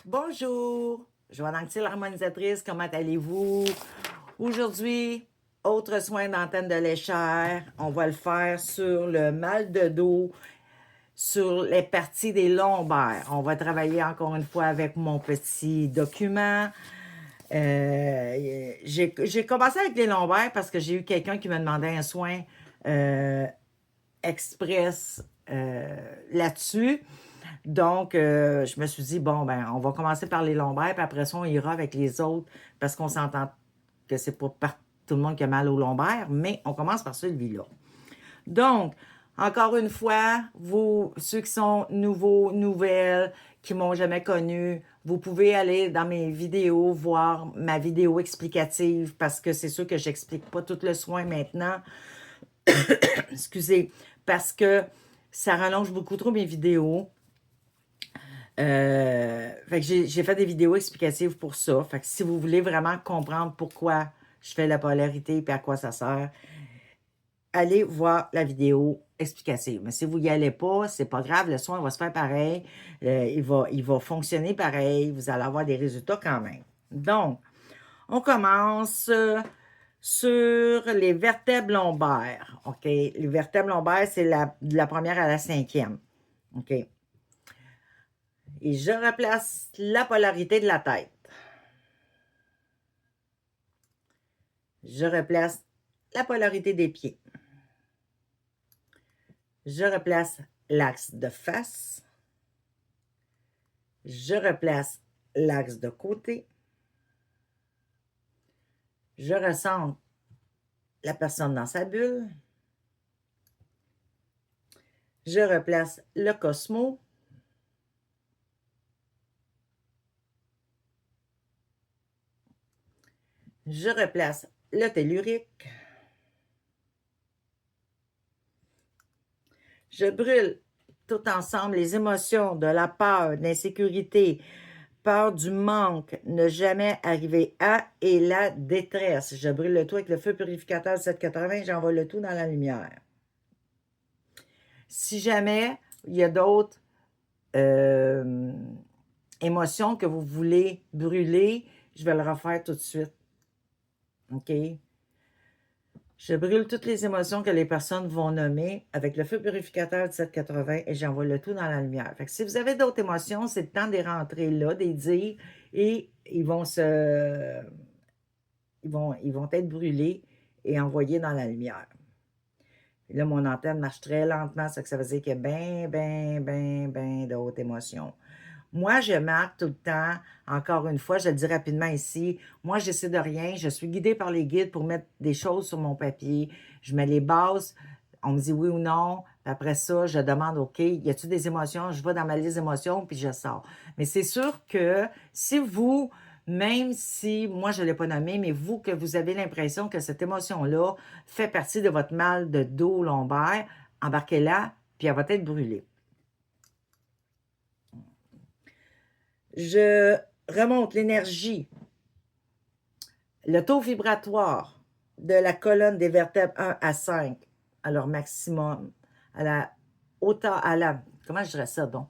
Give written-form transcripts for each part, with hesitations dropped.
Bonjour, Joanne Anctil, harmonisatrice, comment allez-vous? Aujourd'hui, autre soin d'antenne de léchère. On va le faire sur le mal de dos, sur les parties des lombaires. On va travailler encore une fois avec mon petit document. J'ai commencé avec les lombaires parce que j'ai eu quelqu'un qui me demandait un soin express là-dessus. Donc, je me suis dit, bon, ben, on va commencer par les lombaires, puis après ça, on ira avec les autres, parce qu'on s'entend que c'est pas tout le monde qui a mal aux lombaires, mais on commence par celui-là. Donc, encore une fois, vous, ceux qui sont nouveaux, nouvelles, qui m'ont jamais connu, vous pouvez aller dans mes vidéos, voir ma vidéo explicative, parce que c'est sûr que j'explique pas tout le soin maintenant. Excusez, parce que ça rallonge beaucoup trop mes vidéos. Fait que j'ai fait des vidéos explicatives pour ça. Fait que si vous voulez vraiment comprendre pourquoi je fais la polarité et à quoi ça sert, allez voir la vidéo explicative. Mais si vous n'y allez pas, c'est pas grave, le soin va se faire pareil. Il va fonctionner pareil. Vous allez avoir des résultats quand même. Donc, on commence sur les vertèbres lombaires. OK? Les vertèbres lombaires, c'est de la première à la cinquième. OK? Et je replace la polarité de la tête. Je replace la polarité des pieds. Je replace l'axe de face. Je replace l'axe de côté. Je recentre la personne dans sa bulle. Je replace le cosmo. Je replace le tellurique. Je brûle tout ensemble les émotions de la peur, de l'insécurité, peur du manque, ne jamais arriver à et la détresse. Je brûle le tout avec le feu purificateur 780, j'envoie le tout dans la lumière. Si jamais il y a d'autres émotions que vous voulez brûler, je vais le refaire tout de suite. OK? Je brûle toutes les émotions que les personnes vont nommer avec le feu purificateur de 780 et j'envoie le tout dans la lumière. Fait que si vous avez d'autres émotions, c'est le temps de les rentrer là, de les dire et ils vont être brûlés et envoyés dans la lumière. Et là, mon antenne marche très lentement, ça veut dire qu'il y a bien de hautes émotions. Moi, je marque tout le temps, encore une fois, je le dis rapidement ici, moi, je n'essaie de rien, je suis guidée par les guides pour mettre des choses sur mon papier, je mets les bases, on me dit oui ou non, puis après ça, je demande, OK, y a-t-il des émotions? Je vais dans ma liste d'émotions, puis je sors. Mais c'est sûr que si vous, même si moi, je ne l'ai pas nommé, mais vous, que vous avez l'impression que cette émotion-là fait partie de votre mal de dos lombaire, embarquez-la, puis elle va être brûlée. Je remonte l'énergie, le taux vibratoire de la colonne des vertèbres 1 à 5 à leur maximum, à la hauteur, comment je dirais ça donc?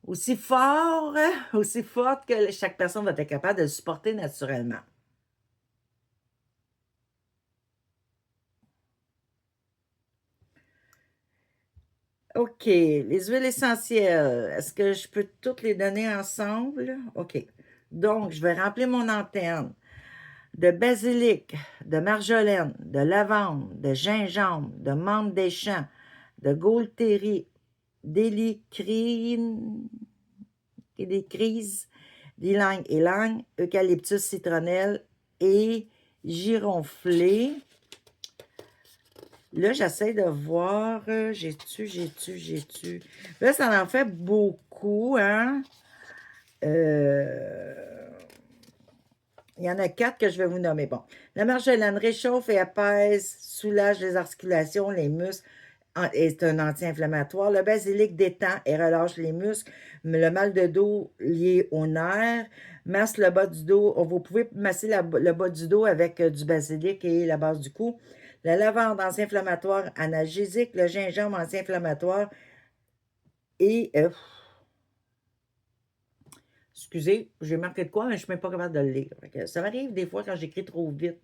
Aussi fort, aussi forte que chaque personne va être capable de le supporter naturellement. OK, les huiles essentielles, est-ce que je peux toutes les donner ensemble? OK, donc je vais remplir mon antenne de basilic, de marjolaine, de lavande, de gingembre, de menthe des champs, de gaultérie, d'hélicrine, d'ylang-ylang, eucalyptus citronnelle et giroflée. Là, j'essaie de voir, j'ai-tu. Là, ça en fait beaucoup, hein? Il y en a 4 que je vais vous nommer. Bon, la marjolaine réchauffe et apaise, soulage les articulations, les muscles, est un anti-inflammatoire. Le basilic détend et relâche les muscles. Le mal de dos lié aux nerfs, masse le bas du dos. Vous pouvez masser le bas du dos avec du basilic et la base du cou. La lavande anti-inflammatoire analgésique, le gingembre anti-inflammatoire et Excusez, j'ai marqué de quoi, mais je ne suis même pas capable de le lire. Fait que ça m'arrive des fois quand j'écris trop vite.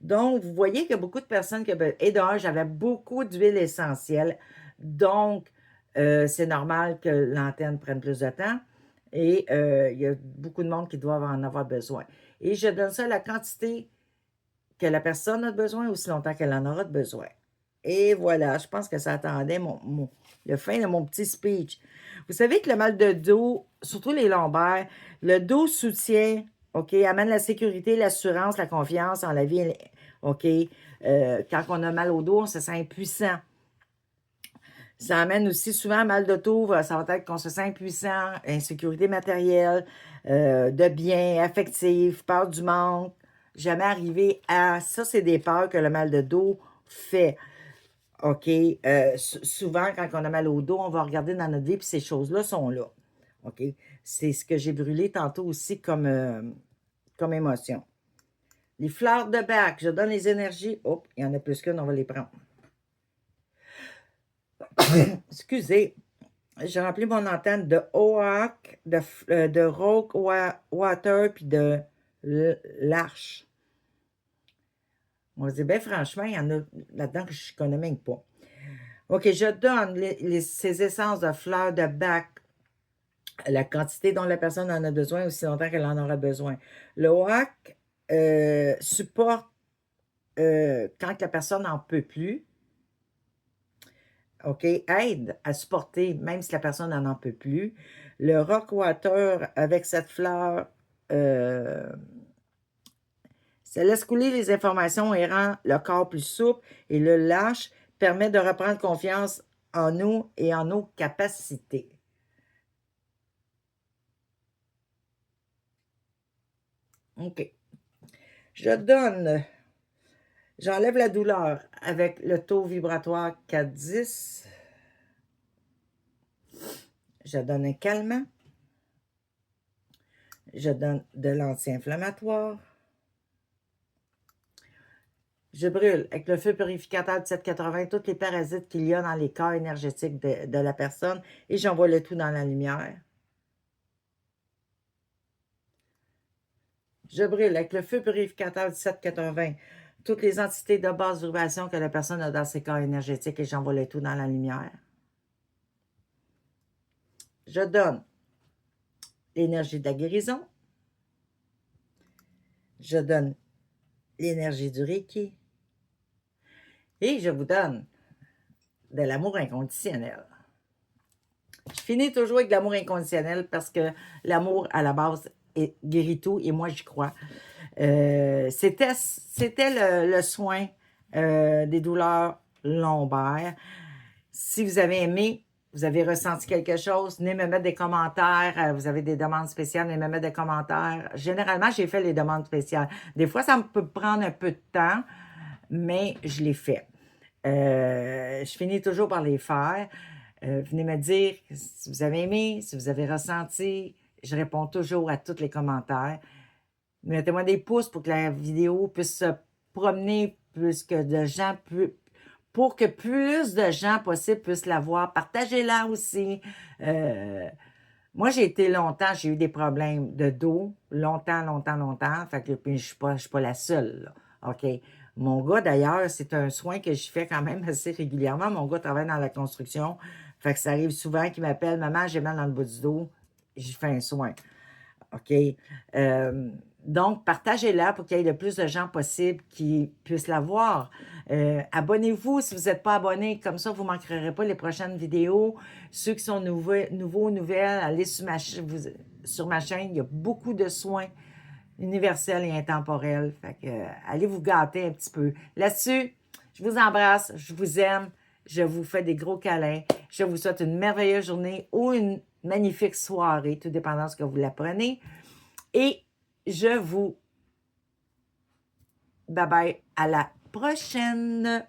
Donc, vous voyez qu'il y a beaucoup de personnes qui... Et d'ailleurs, j'avais beaucoup d'huile essentielle. Donc, c'est normal que l'antenne prenne plus de temps. Et il y a beaucoup de monde qui doivent en avoir besoin. Et je donne ça à la quantité que la personne a besoin, aussi longtemps qu'elle en aura de besoin. Et voilà, je pense que ça attendait le fin de mon petit speech. Vous savez que le mal de dos, surtout les lombaires, le dos soutient, OK, amène la sécurité, l'assurance, la confiance en la vie, OK. Quand on a mal au dos, on se sent impuissant. Ça amène aussi souvent mal de dos, ça va être qu'on se sent impuissant, insécurité matérielle, de biens, affectif, peur du manque. Jamais arrivé à... Ça, c'est des peurs que le mal de dos fait. OK? Souvent, quand on a mal au dos, on va regarder dans notre vie, puis ces choses-là sont là. OK? C'est ce que j'ai brûlé tantôt aussi comme émotion. Les fleurs de bac, je donne les énergies. Hop, il y en a plus qu'une, on va les prendre. Excusez, j'ai rempli mon antenne de Oak, de Rock Water, puis de l'Arche. On va dire, ben franchement, il y en a là-dedans que je ne connais même pas. OK, je donne ces essences de fleurs de bac, la quantité dont la personne en a besoin, aussi longtemps qu'elle en aura besoin. Le OAC supporte quand la personne n'en peut plus. OK, aide à supporter même si la personne n'en peut plus. Le Rock Water avec cette fleur, ça laisse couler les informations et rend le corps plus souple. Et le lâche permet de reprendre confiance en nous et en nos capacités. OK. J'enlève la douleur avec le taux vibratoire 410. Je donne un calmant. Je donne de l'anti-inflammatoire. Je brûle avec le feu purificateur de 780 tous les parasites qu'il y a dans les corps énergétiques de la personne et j'envoie le tout dans la lumière. Je brûle avec le feu purificateur du 780 toutes les entités de basse vibration que la personne a dans ses corps énergétiques et j'envoie le tout dans la lumière. Je donne l'énergie de la guérison. Je donne l'énergie du Reiki. Et je vous donne de l'amour inconditionnel. Je finis toujours avec de l'amour inconditionnel parce que l'amour, à la base, guérit tout et moi, j'y crois. C'était le soin des douleurs lombaires. Si vous avez aimé, vous avez ressenti quelque chose, venez me mettre des commentaires. Vous avez des demandes spéciales, venez me mettre des commentaires. Généralement, j'ai fait les demandes spéciales. Des fois, ça me peut prendre un peu de temps, mais je les fais. Je finis toujours par les faire. Venez me dire si vous avez aimé, si vous avez ressenti. Je réponds toujours à tous les commentaires. Mettez-moi des pouces pour que la vidéo puisse se promener plus que de gens, pour que plus de gens possible puissent la voir. Partagez-la aussi. Moi, j'ai été longtemps, j'ai eu des problèmes de dos, longtemps. Fait que puis je suis pas la seule, là. OK? Mon gars, d'ailleurs, c'est un soin que je fais quand même assez régulièrement. Mon gars travaille dans la construction. Fait que ça arrive souvent qu'il m'appelle « Maman, j'ai mal dans le bas du dos. » J'y fais un soin. OK? Donc, partagez-la pour qu'il y ait le plus de gens possible qui puissent la voir. Abonnez-vous si vous n'êtes pas abonné. Comme ça, vous ne manquerez pas les prochaines vidéos. Ceux qui sont nouveaux, nouvelles, allez sur ma chaîne. Il y a beaucoup de soins universels et intemporels. Fait que, allez vous gâter un petit peu. Là-dessus, je vous embrasse. Je vous aime. Je vous fais des gros câlins. Je vous souhaite une merveilleuse journée ou une magnifique soirée, tout dépendant de ce que vous la prenez. Et je vous bye bye à la prochaine.